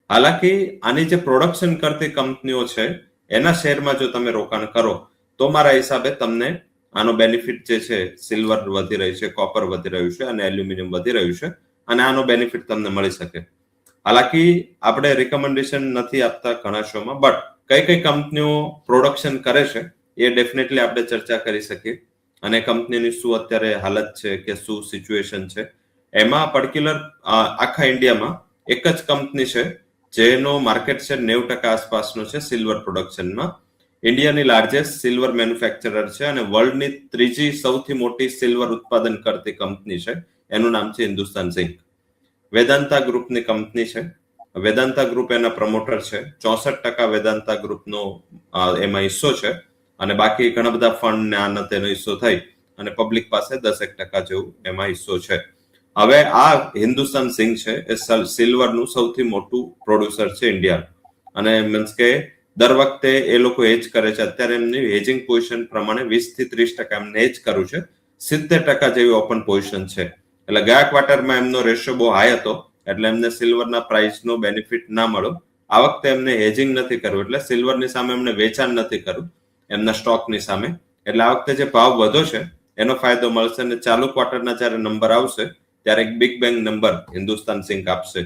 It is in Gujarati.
હાલાકી આની જે પ્રોડક્શન કરતી કંપનીઓ છે એના શેરમાં જો તમે રોકાણ કરો તો મારા હિસાબે તમને આનો બેનિફિટ જે છે, સિલ્વર વધી રહ્યું છે, કોપર વધી રહ્યું છે અને એલ્યુમિનિયમ વધી રહ્યું છે અને આનો બેનિફિટ તમને મળી શકે. હાલાકી આપણે રિકમેન્ડેશન નથી આપતા ઘણા શોમાં, બટ કઈ કઈ કંપનીઓ પ્રોડક્શન કરે છે એ ડેફિનેટલી આપણે ચર્ચા કરી શકીએ. અને કંપનીની શું અત્યારે હાલત છે કે શું સિચ્યુએશન છે. એમાં પર્ટિક્યુલર આખા ઇન્ડિયામાં એક જ કંપની છે જેનો માર્કેટ શેર 90% આસપાસનો છે સિલ્વર પ્રોડક્શનમાં. ઇન્ડિયાની લાર્જેસ્ટ સિલ્વર મેન્યુફેક્ચરર છે અને વર્લ્ડની ત્રીજી સૌથી મોટી સિલ્વર ઉત્પાદન કરતી કંપની છે. એનું નામ છે હિન્દુસ્તાન ઝિંક. વેદાંતા ગ્રુપની કંપની છે. વેદાંતા ગ્રુપ એના પ્રમોટર છે. 64% વેદાંતા ગ્રુપનો એમાં હિસ્સો છે અને બાકી ઘણા બધા ફંડ ને આના તેનો હિસ્સો થઈ અને પબ્લિક પાસે 10% જેવું એમાં હિસ્સો છે. હવે આ હિન્દુસ્તાન ઝિંક છે એ સિલ્વરનું સૌથી મોટું પ્રોડ્યુસર છે ઇન્ડિયા. અને મીન્સ કે દર વખતે એ લોકો હેજ કરે છે. અત્યારે એમની હેજિંગ પોઝિશન પ્રમાણે 20 થી 30% એમને હેજ કર્યું છે. 70% જેવી ઓપન પોઝિશન છે. એટલે ગયા ક્વાર્ટરમાં એમનો રેશિયો બહુ હાઈ હતો એટલે એમને સિલ્વરના પ્રાઇસનો બેનિફિટ ના મળ્યો. આ વખતે એમને હેજિંગ નથી કરવું એટલે સિલ્વરની સામે એમને વેચાણ નથી કરવું એમના સ્ટોકની સામે. એટલે આ વખતે જે ભાવ વધ્યો છે એનો ફાયદો મળશે અને ચાલુ ક્વાર્ટરના જ્યારે નંબર આવશે ત્યારે એક big bang number Hindustan zinc આપશે.